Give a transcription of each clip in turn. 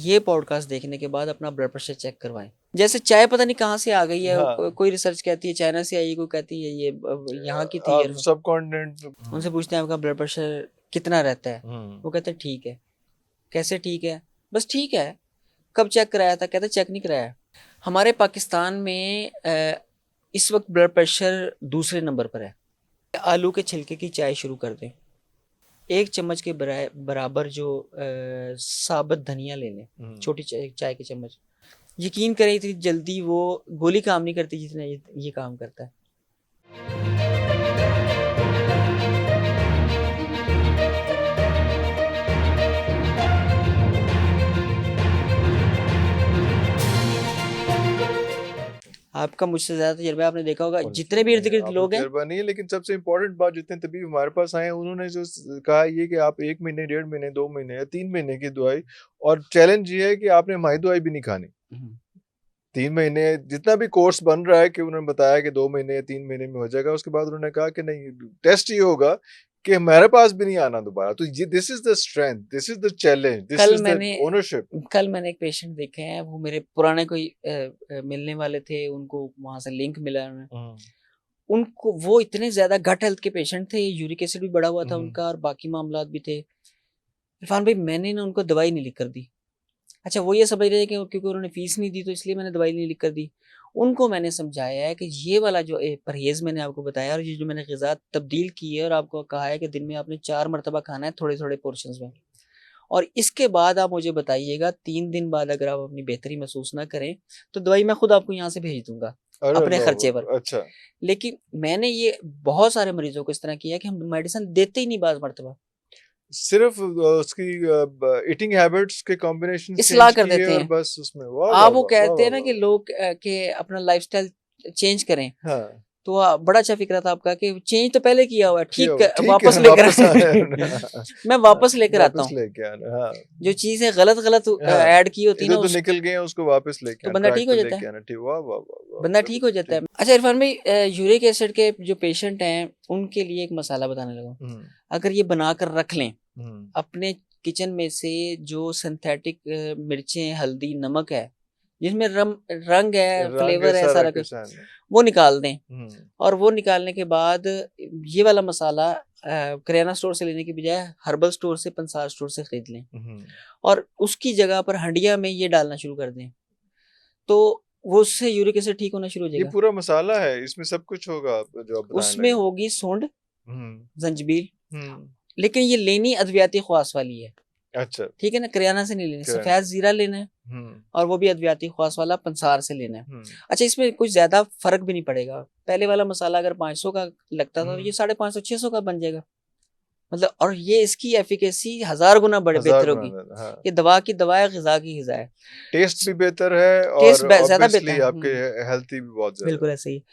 ये पॉडकास्ट देखने के बाद अपना ब्लड प्रेशर चेक करवाएं। जैसे चाय पता नहीं कहाँ से आ गई है, हाँ। कोई रिसर्च कहती है चाइना से आई है, कोई कहती है ये यहाँ की थी। सब कॉन्टिनेंट। उनसे पूछते हैं आपका ब्लड प्रेशर कितना रहता है, वो कहते हैं ठीक है। कैसे ठीक है? बस ठीक है। कब चेक कराया था? कहते चेक नहीं कराया। हमारे पाकिस्तान में इस वक्त ब्लड प्रेशर दूसरे नंबर पर है। आलू के छिलके की चाय शुरू कर दें, 1 चम्मच के बराबर जो साबुत धनिया ले लें, छोटी चाय की चम्मच। यकीन करें इतनी जल्दी वो गोली काम नहीं करती जितना ये काम करता है। आपका मुझसे ज्यादा तजर्बा, आपने देखा होगा जितने भी इर्द गिर्द लोग हैं। तजर्बा नहीं है, लेकिन सबसे इम्पोर्टेंट बात जितने तबीब हमारे पास आए हैं उन्होंने जो कहा ये कि आप 1 महीने, 1.5 महीने, 2 महीने या 3 महीने की दवाई, और चैलेंज ये है कि आपने माही दवाई भी नहीं खानी। 3 महीने जितना भी कोर्स बन रहा है कि उन्होंने बताया कि 2 महीने या 3 महीने में हो जाएगा, उसके बाद उन्होंने कहा कि नहीं, टेस्ट ये होगा कि हमारे पास भी नहीं आना दोबारा। तो ये this is the strength, this is the challenge, this is the ownership. कल मैंने एक पेशेंट देखे हैं, वो मेरे पुराने कोई मिलने वाले थे, उनको वहां से लिंक मिला। उनको वो इतने ज्यादा गट हेल्थ के पेशेंट थे, यूरिक एसिड भी बढ़ा हुआ था उनका और बाकी मामला भी थे। इरफान भाई मैंने ना उनको दवाई नहीं लिख कर दी। अच्छा, वो ये समझ रहे हैं कि क्योंकि उन्होंने फीस नहीं दी तो इसलिए मैंने दवाई नहीं लिख कर दी। उनको मैंने समझाया है कि ये वाला जो परहेज मैंने आपको बताया और ये जो मैंने ग़िज़ा तब्दील की है और आपको कहा है कि दिन में आपने 4 मरतबा खाना है, थोड़े थोड़े पोर्शंस में, और इसके बाद आप मुझे बताइएगा 3 दिन बाद अगर आप अपनी बेहतरी महसूस ना करें तो दवाई मैं खुद आपको यहाँ से भेज दूंगा अपने खर्चे पर। अच्छा। लेकिन मैंने ये बहुत सारे मरीजों को इस तरह किया कि हम मेडिसिन देते ही नहीं बाज़ मरतबा, सिर्फ उसकी ईटिंग हैबिट्स के कॉम्बिनेशन इस्लाह चेंज कर किए देते और हैं। बस उसमें वाह आप वाह वो वाह कहते वाह हैं ना वाह कि लोग के अपना लाइफस्टाइल चेंज करें। हाँ, तो बड़ा अच्छा फिक्रा था आपका कि चेंज तो पहले किया हुआ है, किया ठीक ठीक वापस है, लेकर वापस आया मैं वापस लेकर आता वापस हूँ। लेके आना। हाँ जो चीजें गलत गलत हाँ, ऐड की होती है ना इधर तो निकल गए हैं, उसको वापस लेके तो आना, बंदा ट्रैक ठीक हो पे जाता लेके है। आना। ठीक, वाह वाह वाह वाह, बंदा ठीक हो जाता है। अच्छा इरफान भाई, यूरिक एसिड के जो पेशेंट हैं उनके लिए एक मसाला बताने लगा। अगर ये बनाकर रख लें अपने किचन में से, जो सिंथेटिक मिर्चें, हल्दी, नमक है जिसमें रंग है, फ्लेवर है, सारा कुछ, वो निकाल दें। और वो निकालने के बाद ये वाला मसाला करियाना स्टोर से लेने की बजाय हर्बल स्टोर से, पंसार स्टोर से खरीद लें और उसकी जगह पर हंडिया में ये डालना शुरू कर दें, तो वो उससे यूरिक एसिड ठीक होना शुरू हो जाएगा। ये पूरा मसाला है, इसमें सब कुछ होगा जो आप बताने उसमें लगे। होगी सूंड, जंजबील, हम्म, लेकिन ये लेनी अद्वियाती ख्वास वाली है। अच्छा, ठीक है ना, करियाना से नहीं लेनी। करियाना सफेद जीरा लेना है और वो भी अद्वियाती ख्वास वाला पंसार से लेना है। अच्छा, इसमें कुछ ज्यादा फर्क भी नहीं पड़ेगा। पहले वाला मसाला अगर 500 का लगता था तो ये 550 600 का बन जाएगा, मतलब। और ये इसकी एफिकेसी 1000 गुना बड़े बेहतर होगी। हाँ। ये दवा की दवा है, ग़िज़ा की ग़िज़ा है। टेस्ट भी बेहतर है टेस्ट और ज्यादा ऑब्वियसली बेहतर है। आपके हेल्थी भी बहुत ज्यादा बिल्कुल ऐसे ही।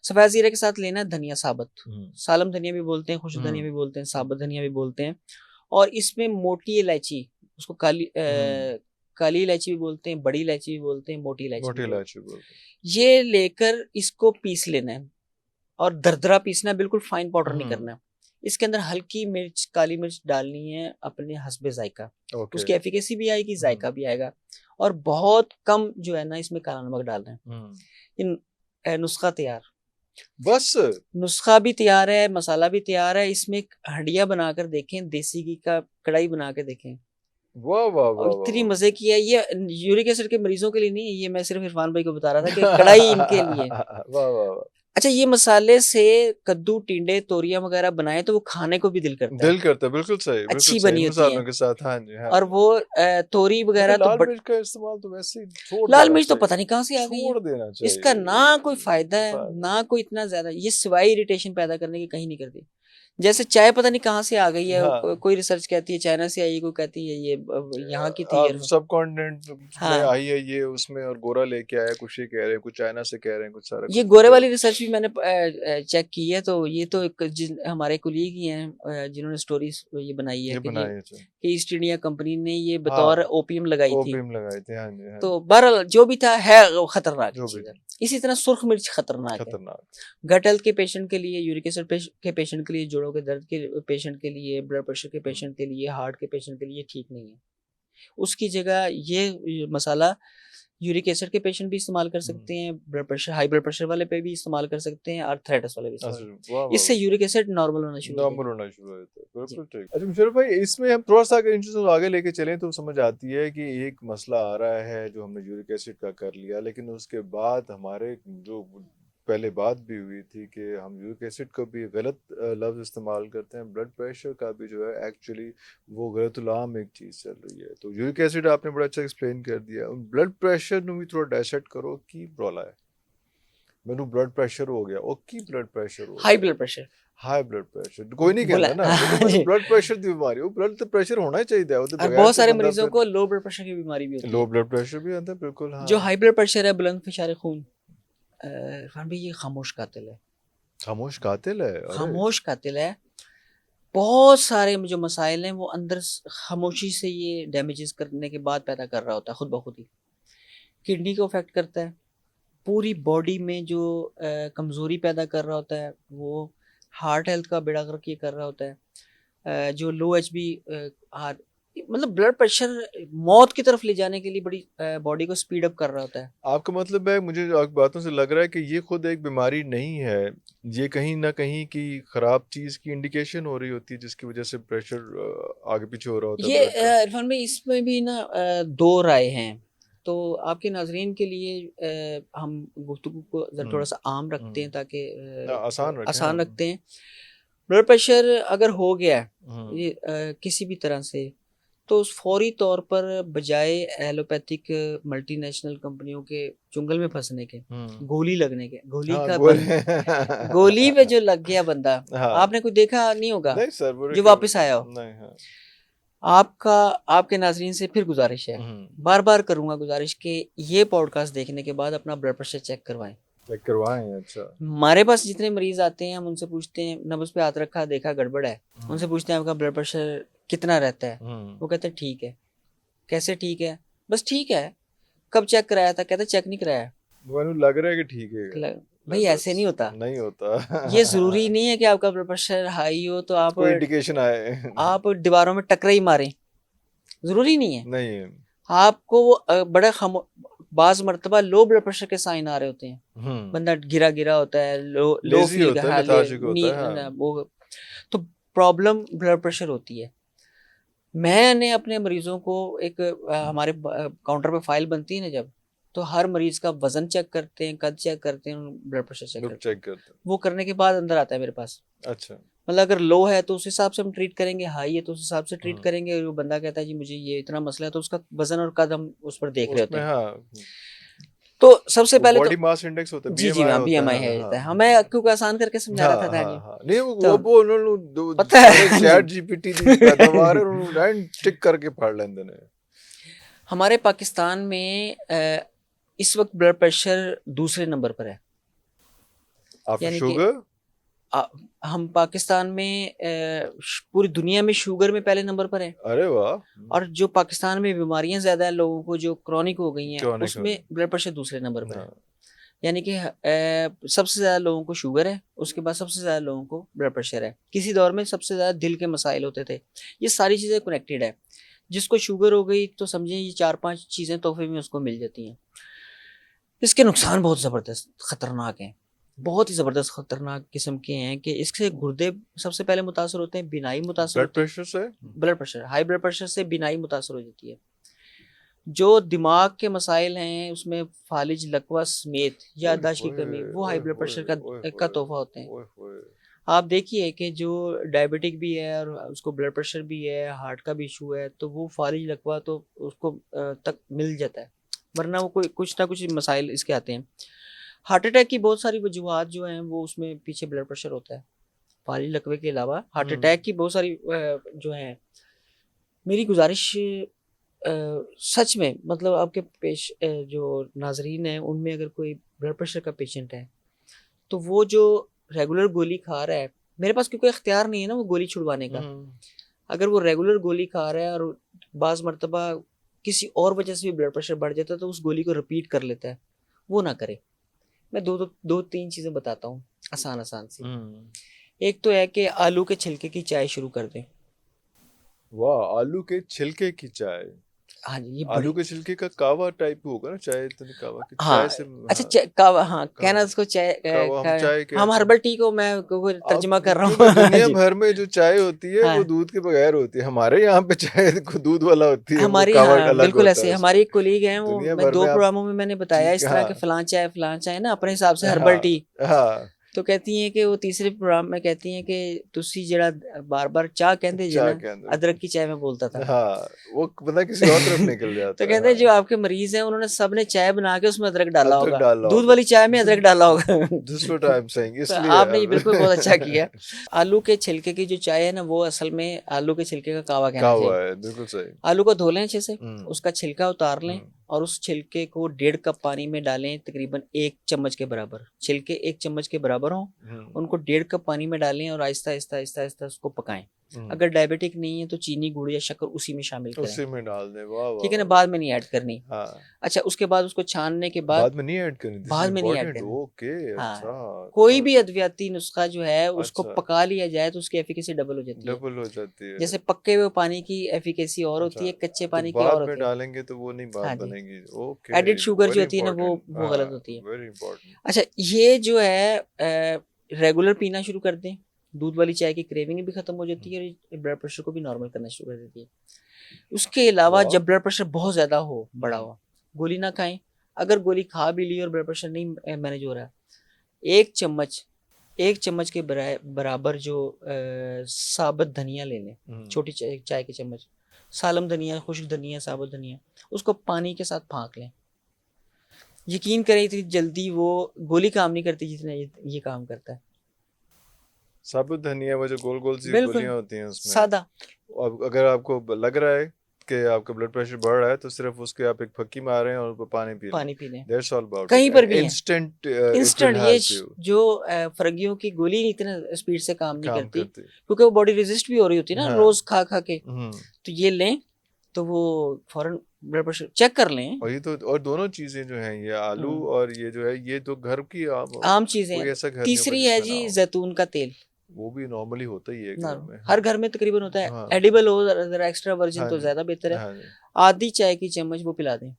सफेद जीरे के साथ लेना है धनिया साबुत, सालम धनिया भी बोलते हैं, खुशबू धनिया भी बोलते हैं, साबुत धनिया भी बोलते हैं। और इसमें मोटी इलायची, उसको काली इलायची भी बोलते हैं, बड़ी इलायची भी बोलते हैं, मोटी इलायची भी बोलते हैं। ये लेकर इसको पीस लेना है और दरदरा पीसना है, बिल्कुल फाइन पाउडर नहीं करना है। इसके अंदर हल्की मिर्च, काली मिर्च डालनी है अपने हस्बे जायका, उसकी एफिकेसी भी आएगी, जायका भी आएगा। और बहुत कम जो है ना इसमें काला नमक डालना है। नुस्खा तैयार, बस नुस्खा भी तैयार है, मसाला भी तैयार है। इसमें हंडिया बनाकर देखें, देसी घी का कढ़ाई बना के देखें, वाह वाह वाह, इतनी मजे की है। ये यूरिक एसिड के मरीजों के लिए नहीं, ये मैं सिर्फ इरफान भाई को बता रहा था कि कढ़ाई इनके लिए। वाह वाह वाह। अच्छा, ये मसाले से कद्दू, टिंडे, तोरिया वगैरह बनाए तो वो खाने को भी दिल करता है। बिल्कुल सही, अच्छी बनी होती है के साथ। हाँ जी, हाँ। और वो तोरी वगैरह तो लाल मिर्च का इस्तेमाल तो वैसे ही छोड़ लाल देना मिर्च तो चाहिए। पता नहीं कहाँ से आ गई है। छोड़ देना चाहिए। इसका ना कोई फायदा है ना कोई इतना ज्यादा, ये सिवाय इरिटेशन पैदा करने की कहीं नहीं करती। जैसे चाय पता नहीं कहाँ से आ गई है, कोई रिसर्च कहती है चाइना से आई है, कोई कहती है ये यहाँ की थी। सब कॉन्टिनेंट में आई है ये, उसमें, और गोरा लेके आया, कुछ ये कह रहे हैं, कुछ चाइना से कह रहे हैं, कुछ सारा ये गोरे वाली रिसर्च भी मैंने चेक की है। तो ये तो हमारे कुलीग ही हैं जिन्होंने स्टोरीज ये बनाई है कि ईस्ट इंडिया कंपनी ने ये बतौर ओपियम लगाई थी। हाँ जी। तो बहरहाल जो भी था है खतरनाक चीज। इसी तरह सुर्ख मिर्च खतरनाक है गट हेल्थ के पेशेंट के लिए, यूरिक एसिड के पेशेंट के लिए, जोड़ों के दर्द के पेशेंट के लिए, ब्लड प्रेशर के पेशेंट के लिए, हार्ट के पेशेंट के लिए ठीक नहीं है। उसकी जगह ये मसाला यूरिक एसिड के पेशेंट भी इस्तेमाल कर सकते हैं, blood pressure high blood pressure वाले पे भी इस्तेमाल कर सकते हैं, आर्थराइटिस वाले भी इस्तेमाल। इससे यूरिक एसिड नॉर्मल होना शुरू नॉर्मल होना शुरू हो जाता है। बिल्कुल ठीक। अच्छा मुशर्रफ भाई, इसमें हम थोड़ा सा अगर इन आगे लेके चलें तो समझ आती है कि एक मसला आ रहा है जो हमने यूरिक एसिड का कर लिया, लेकिन उसके बाद हमारे जो पहले बात भी हुई थी कि हम यूरिक एसिड को भी गलत लफ्ज़ इस्तेमाल करते हैं, ब्लड प्रेशर का भी जो है एक्चुअली वो गलतुलाम एक चीज़ चल रही है। तो यूरिक एसिड आपने बड़ा अच्छा एक्सप्लेन कर दिया, ब्लड प्रेशर ਨੂੰ ਵੀ थोड़ा डायसेक्ट करो की रौला है। मैनू ब्लड प्रेशर हो गया, ओ की ब्लड प्रेशर हो high blood pressure, high blood pressure कोई नहीं कहता ना, लेकिन ब्लड प्रेशर की बीमारी, वो ब्लड प्रेशर होना ही चाहिए। और बहुत सारे मरीजों को लो ब्लड प्रेशर की बीमारी भी होती है। लो ब्लड प्रेशर भी आता है, बिल्कुल हाँ। जो हाई ब्लड प्रेशर है, बुलंद फिशार खून, इरफान भाई ये खामोश कातिल है। खामोश कातिल है? खामोश कातिल है। बहुत सारे जो मसाइल हैं वो अंदर खामोशी से ये डैमेजेस करने के बाद पैदा कर रहा होता है, खुद ब खुद ही। किडनी को अफेक्ट करता है, पूरी बॉडी में जो कमज़ोरी पैदा कर रहा होता है, वो हार्ट हेल्थ का बेड़ा गर्क ये कर रहा होता है। जो लो एचबी मतलब ब्लड प्रेशर मौत की तरफ ले जाने के लिए बड़ी बॉडी को स्पीड अप कर रहा होता है। आपका मतलब है, मुझे आपकी बातों से लग रहा है कि ये खुद एक बीमारी नहीं है, ये कहीं ना कहीं की खराब चीज़ की इंडिकेशन हो रही होती है जिसकी वजह से प्रेशर आगे पीछे हो रहा होता है। ये इरफान भाई इसमें भी ना दो राय हैं, तो आपके नाजरीन के लिए हम गुफ्तगू को थोड़ा सा आम रखते हैं ताकि आसान रखते हैं। ब्लड प्रेशर अगर हो गया ये किसी भी तरह से, तो उस फौरी तौर पर बजाय एलोपैथिक मल्टीनेशनल कंपनियों के चुंगल में फंसने के, गोली लगने के, गोली का गोली पे जो लग गया बंदा, आपने कोई देखा नहीं होगा नहीं सर, जो वापस आया हो। नहीं, हाँ। आपके नाजरीन से फिर गुजारिश है, बार बार करूंगा गुजारिश कि ये पॉडकास्ट देखने के बाद अपना ब्लड प्रेशर चेक करवाएं। अच्छा। हमारे पास जितने मरीज आते हैं हम उनसे पूछते हैं, नब्ज पे हाथ रखा, देखा गड़बड़ है, उनसे पूछते हैं आपका ब्लड प्रेशर कितना रहता है, वो कहते हैं ठीक है। कैसे ठीक है? बस ठीक है। कब चेक कराया था? कहते चेक नहीं कराया। लग रहा है कि ठीक है। भाई ऐसे नहीं होता, नहीं होता। ये जरूरी नहीं है कि आपका ब्लड प्रेशर हाई हो तो आप कोई इंडिकेशन आए, आप दीवारों में टकरा ही मारें, जरूरी नहीं है। नहीं है। आपको वो बड़ा बाज मर्तबा लो ब्लड प्रेशर के साइन आ रहे होते हैं, बंदा गिरा गिरा होता है, लो फील होता है, वो तो प्रॉब्लम ब्लड प्रेशर होती है। मैंने अपने मरीजों को एक हमारे काउंटर पे फाइल बनती है ना जब, तो हर मरीज का वजन चेक करते हैं, कद चेक करते हैं, ब्लड प्रेशर चेक करते हैं। वो करने के बाद अंदर आता है मेरे पास। अच्छा, मतलब अगर लो है तो उस हिसाब से हम ट्रीट करेंगे, हाई है तो उस हिसाब से ट्रीट करेंगे। और वो बंदा कहता है जी मुझे ये इतना मसला है, तो उसका वजन और कद हम उस पर देख रहे होते हैं। हाँ। तो सबसे पहले बॉडी मास इंडेक्स होता है, जी जी हाँ, BMI है। हमें क्योंकि आसान करके समझा रहा था नहीं वो उन्होंने पता है चैट जीपीटी दी पैदावार और टिक करके पढ़ लेंदे ने। हमारे पाकिस्तान में इस वक्त ब्लड प्रेशर दूसरे नंबर पर है, आफ्टर शुगर। हम पाकिस्तान में पूरी दुनिया में शुगर में पहले नंबर पर है। अरे वाह। और जो पाकिस्तान में बीमारियां ज्यादा है लोगों को जो क्रॉनिक हो गई हैं, उसमें ब्लड प्रेशर दूसरे नंबर पर है। यानी कि सबसे ज्यादा लोगों को शुगर है, उसके बाद सबसे ज्यादा लोगों को ब्लड प्रेशर है। किसी दौर में सबसे ज्यादा दिल के मसाइल होते थे। ये सारी चीजें कनेक्टेड है। जिसको शुगर हो गई तो समझिए ये 4-5 चीजें तोहफे में उसको मिल जाती हैं। इसके नुकसान बहुत जबरदस्त खतरनाक हैं, बहुत ही ज़बरदस्त खतरनाक किस्म के हैं कि इससे गुर्दे सबसे पहले मुतासर होते हैं, बिनाई मुतासर, ब्लड प्रेशर से, blood pressure high blood pressure से बिनाई मुतासर हो जाती है। जो दिमाग के मसाइल हैं उसमें फालिज, लकवा समेत याददाश्त की कमी, वो हाई ब्लड प्रेशर का तोहफा होते हैं। आप देखिए कि जो डायबिटिक भी है और उसको ब्लड प्रेशर भी है, हार्ट का भी इशू है, तो वो फालिज लकवा तो उसको तक मिल जाता है, वरना वो कोई कुछ ना कुछ मसाइल इसके आते हैं। हार्ट अटैक की बहुत सारी वजूहत जो हैं वो उसमें पीछे ब्लड प्रेशर होता है। फालिज लकवे के अलावा हार्ट अटैक की बहुत सारी जो हैं। मेरी गुजारिश सच में, मतलब आपके जो नाजरीन हैं उनमें अगर कोई ब्लड प्रेशर का पेशेंट है तो वो जो रेगुलर गोली खा रहा है, मेरे पास क्योंकि इख्तियार नहीं है ना वो गोली छुड़वाने का। अगर वो रेगुलर गोली खा रहा है और बाज़ मरतबा किसी और वजह से भी ब्लड प्रेशर बढ़ जाता है तो उस गोली को रिपीट कर लेता है, वो ना करे। मैं दो तीन चीज़ें बताता हूँ आसान सी। एक तो है कि आलू के छिलके की चाय शुरू कर दें। वाह, आलू के छिलके की चाय। हाँ जी, ये आलू बड़ी के छिलके का कावा टाइप होगा ना, चाय तो नहीं, कावा की हाँ चाय से। अच्छा हाँ, कावा, हाँ कहना कावा, उसको चाय कावा हम चाय हम कहते हैं। हर्बल टी को मैं को अब तर्जुमा कर रहा क्योंकि हूँ दुनिया जी। भर में जो चाय होती है वो हाँ दूध के बगैर होती है, हमारे यहाँ पे चाय को दूध वाला होती है, वो हमारी, कावा हाँ अलग बिल्कुल होता ऐसे है हमारी उसमें। एक कोलीग हैं, वो दुनिया मैं भर 2 में आप प्रोग्रामों में मैंने बताया ठीक, इस तरह हाँ के फलां चाय ना अपने हिसाब से हर्बल हाँ टी। हाँ, तो कहती हैं कि वो तीसरे प्रोग्राम में कहती हैं कि तुसी जड़ा बार बार चाह कहते जे चाय ना, के अंदर, अदरक की चाय में बोलता था। हाँ वो बंदा किसी और तरफ निकल तो जाता है। कहते हैं हाँ, जो आपके मरीज हैं उन्होंने सबने चाय बना के उसमें अदरक डाला अदरक होगा, डाला दूध होगा। वाली चाय में अदरक डाला होगा। This what I am saying, तो इसलिए आपने ये बिल्कुल बहुत अच्छा किया। आलू के छिलके की जो चाय है ना, वो असल में आलू के छिलके का कावा कहना कावा चाहिए। है, बिल्कुल सही। आलू को धो लें अच्छे से, हम्म उसका छिलका उतार लें हम्म और उस छिलके को 1.5 कप पानी में डालें, तकरीबन 1 चम्मच के बराबर। छिलके 1 चम्मच के बराबर हों, हम्म उनको 1.5 कप पानी में डालें और आहिस्ता आहिस्ता आहिस्ता आहिस्ता उसको पकाएं। हम्म, अगर डायबिटिक नहीं है तो चीनी, गुड़ या शक्कर उसी में शामिल करें, उसी में डाल दे, वाह वाह ठीक है ना, वाह बाद में नहीं ऐड करनी। वाह। हाँ, अच्छा उसके बाद उसको छानने के बाद, बाद में नहीं ऐड करनी, दिस इज बाद में नहीं ऐड इम्पोर्टेंट, करनी। ओके, अच्छा हाँ कोई अच्छा भी अद्वियाती नुस्खा जो है उसको अच्छा, पका लिया जाए तो उसकी एफिकेसी डबल हो जाती है। डबल हो जाती है। जैसे पक्के हुए पानी की एफिकेसी और अच्छा, होती है, कच्चे तो पानी की और बाद में होती है। डालेंगे तो वो नहीं बात हाँ जी, बनेगी, ओके, एडिड शुगर जो वेरी होती है ना इंपॉर्टेंट, वो हाँ, गलत होती है। Very important. अच्छा ये जो है रेगुलर पीना शुरू कर दें, दूध वाली चाय की क्रेविंग भी खत्म हो जाती है और ब्लड प्रेशर को भी नॉर्मल करना शुरू कर देती है। उसके अलावा वाह, जब ब्लड प्रेशर बहुत ज्यादा हो, बड़ा हो, गोली ना खाएं। अगर गोली खा भी ली और ब्लड प्रेशर नहीं मैनेज हो रहा है, 1 चम्मच 1 चम्मच के बराबर जो साबुत धनिया ले लें, छोटी चाय की चम्मच, सालम धनिया, खुश्क धनिया, साबुत धनिया, उसको पानी के साथ फाँक लें। यकीन करें इतनी जल्दी वो गोली काम नहीं करती जितना ये काम करता है। साबुत धनिया, वो जो गोल गोल सी बिल्कुल गोलियां होती हैं उसमें। सादा। अब अगर आपको लग रहा है कि आपका ब्लड प्रेशर बढ़ रहा है तो सिर्फ उसके आप एक फक्की मारें और पानी पी लें, पानी पी लें, दैट्स ऑल अबाउट कहीं इट, पर एंड भी है इंस्टेंट इट विल इंस्टेंट। ये हेल्प यू, जो फरगियों की गोली इतना स्पीड से काम नहीं काम करती, करती। क्योंकि वो बॉडी रेजिस्ट भी हो रही होती है ना हाँ, रोज खा खा के। हम्म, तो ये लें तो वो फौरन ब्लड प्रेशर चेक कर लें। और ये तो, और दोनों चीजें जो हैं, ये आलू हम्म, और ये जो है, ये तो घर की आम चीजें कोई हैं। ऐसा घर नहीं होगा तीसरी है जिसमें ना जी हो, जैतून का तेल। वो भी नॉर्मली होता ही है ना घर में। हर हाँ घर में तकरीबन होता है, हाँ एडिबल हो जरा एक्स्ट्रा वर्जिन हाँ तो जी, ज्यादा बेहतर है। हाँ जी, आधी चाय की चम्मच वो पिला दें,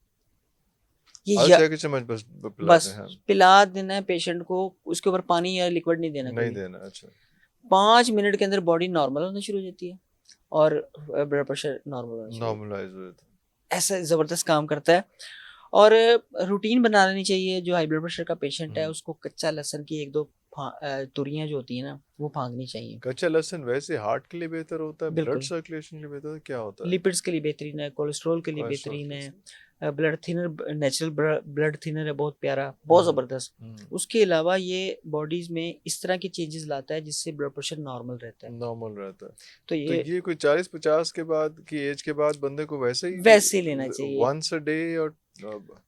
ये आधा या, चाय की चम्मच बस पिलाते बस हैं। पिला देना है पेशेंट को। उसके ऊपर पानी या लिक्विड नहीं देना नहीं कोई। देना, अच्छा। 5 मिनट के अंदर बॉडी नॉर्मल होना शुरू हो जाती है और ब्लड प्रेशर नॉर्मल होना शुरू हो जाता नॉर्मलाइज हो जाता है। ऐसा जबरदस्त काम करता है। और रूटीन बना लेनी चाहिए। जो हाई ब्लड प्रेशर का पेशेंट है है। उसको कच्चा लहसुन की 1-2 तुरियां जो होती है ना वो फाँकनी चाहिए। कच्चा लहसुन वैसे हार्ट के लिए बेहतर होता है, ब्लड बिल्कुल, सर्कुलेशन के लिए बेहतर है, क्या होता है? लिपिड्स के लिए बेहतरीन है, कोलेस्ट्रॉल के लिए कोलेस्ट्रॉल बेहतरीन के है, लिए। Blood thinner, natural blood thinner है, बहुत प्यारा, बहुत ज़बरदस्त। उसके अलावा ये बॉडीज में इस तरह की चेंजेस लाता है जिससे ब्लड प्रेशर नॉर्मल रहता है। नॉर्मल रहता है। तो तो ये ये कोई 40-50 के बाद की एज के बाद बंदे को वैसे ही वैसे लेना चाहिए वंस अ डे, और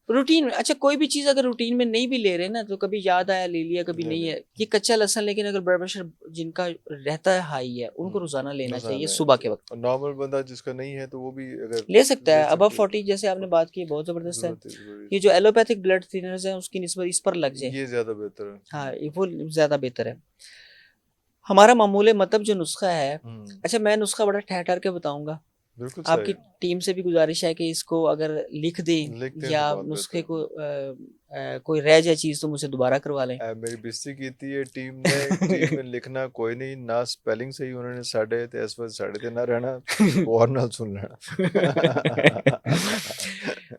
रूटीन में। अच्छा कोई भी चीज़ अगर रूटीन में नहीं भी ले रहे ना तो कभी याद आया ले लिया, कभी ले नहीं ले, है। ये कच्चा लहसुन, लेकिन अगर ब्लड प्रेशर जिनका रहता है हाई है उनको रोजाना लेना रोजाना चाहिए लेना सुबह के चाहिए, वक्त। और नॉर्मल बंदा जिसका नहीं है तो वो भी अगर ले सकता ले है अबव सकते 40, जैसे आपने हैं, बात की, बहुत ज़बरदस्त है। जरूरत है, जरूरी ये जो एलोपैथिक ब्लड थिनर्स हैं उसकी निस्बत इस पर लग जाए, ये ज्यादा बेहतर है। हाँ ये वो ज़्यादा बेहतर है। हमारा मामूल मतलब जो नुस्खा है, अच्छा मैं नुस्खा बड़ा ठहर ठहर के बताऊंगा। बिल्कुल आपकी सही, टीम से भी गुजारिश है कि इसको अगर लिख दें लिखते हैं या तो बहुत नुस्खे बेहतर। को कोई रह जाए चीज़ तो मुझसे दोबारा करवा लें। मेरी बेइज्जती की थी ये टीम में लिखना कोई नहीं ना, स्पेलिंग सही उन्होंने साढ़े थे इस वक्त साढ़े थे ना रहना, और ना सुन लेना।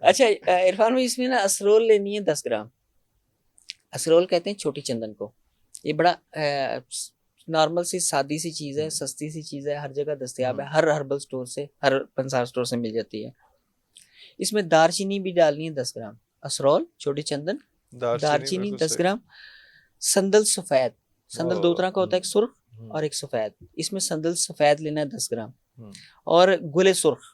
अच्छा इरफान भाई, इसमें ना असरोल लेनी है 10 ग्राम। असरोल कहते हैं छोटी चंदन को। ये बड़ा नॉर्मल सी सादी सी चीज़ है, सस्ती सी चीज़ है, हर जगह दस्तयाब है, हर हर्बल स्टोर से, हर पंसार स्टोर से मिल जाती है। इसमें दारचीनी भी डालनी है 10 ग्राम, असरोल, छोटी चंदन, दालचीनी दारचीनी बिल्कुल 10 सही। ग्राम, संदल सफ़ेद। संदल 2 तरह का होता है, एक हम्म सुर्ख हम्म और एक सफ़ेद। इसमें संदल सफ़ेद लेना है 10 ग्राम। हम्म और गुले सुर्ख,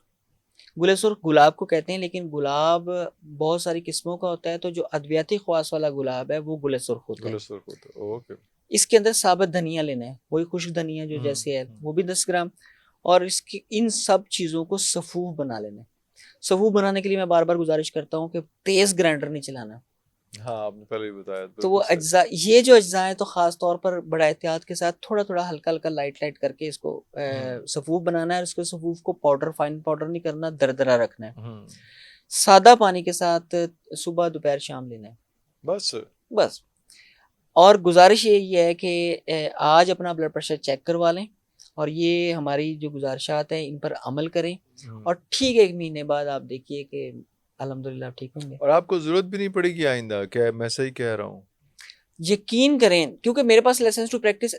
गुले सुर्ख गुलाब को कहते हैं, लेकिन गुलाब बहुत सारी किस्मों का होता है, तो जो अद्वियाती ख्वास वाला गुलाब है वो गुले सुर्ख होता है। गुलसुर को तो ओके। इसके अंदर साबुत धनिया लेना है, वही खुश्क धनिया जो जैसे है वो भी 10 ग्राम। और इसकी इन सब चीज़ों को सफ़ूफ बना लेना है। सफ़ूफ बनाने के लिए मैं बार बार गुजारिश करता हूँ कि तेज़ ग्राइंडर नहीं चलाना, हाँ आपने पहले ही बताया, तो वो बिल्कुल सही। अज्जा, ये जो अज्जा हैं तो ख़ास तौर पर बड़ा एहतियात के साथ थोड़ा थोड़ा हल्का हल्का लाइट लाइट करके इसको सफूफ बनाना है, और इसको सफूफ को पाउडर, फाइन पाउडर नहीं करना, दरदरा रखना है। सादा पानी के साथ सुबह दोपहर शाम लेना है, बस। बस। और गुजारिश यही है कि आज अपना ब्लड प्रेशर चेक करवा लें, और ये हमारी जो गुजारिशात हैं इन पर अमल करें, और ठीक 1 महीने बाद आप देखिए कि अल्हम्दुलिल्लाह ठीक होंगे। और आपको जरूरत भी नहीं पड़ेगी आइंदा, क्या मैं सही कह रहा हूँ? यकीन करें, क्योंकि मेरे पास licence to practise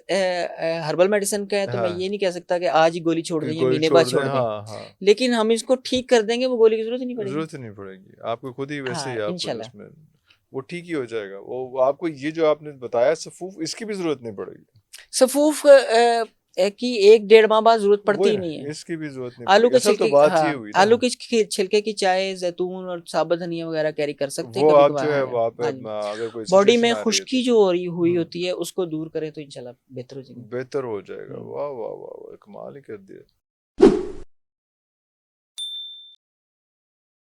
herbal medicine का है, तो मैं हाँ ये नहीं कह सकता कि आज ही गोली छोड़ दें या गोली महीने छोड़ बाद दें, छोड़ दें, हाँ हाँ, लेकिन हम इसको ठीक कर देंगे, वो गोली की जरूरत ही नहीं पड़ेगी। जरूरत ही नहीं पड़ेगी आपको, खुद ही वैसे हाँ ही आपको इंशाल्लाह। इसमें वो ठीक ही हो जाएगा। वो आपको ये जो आपने बताया सफूफ, इसकी भी जरूरत नहीं पड़ेगी। सफूफ की 1 डेढ़ माह बाद जरूरत पड़ती वो ही नहीं है। इसकी भी जरूरत नहीं आलू पड़ेगी, के असल तो छिलके, बात हाँ, ये हुई ना। आलू के छिलके की चाय, जैतून और साबुत धनिया वगैरह कैरी कर सकते हैं वो कभी आप कभार। जो है हाँ, वो आप हाँ जी। अगर कोई बॉडी सिचुएशन में आ रही है खुश्की तो जो हुई हम्म, होती है उसको दूर करें तो इंशाल्लाह बेहतर हो जाएगी। बेहतर हो जाएगा। हम्म। वाह वाह वाह वाह, कमाल ही कर दिया।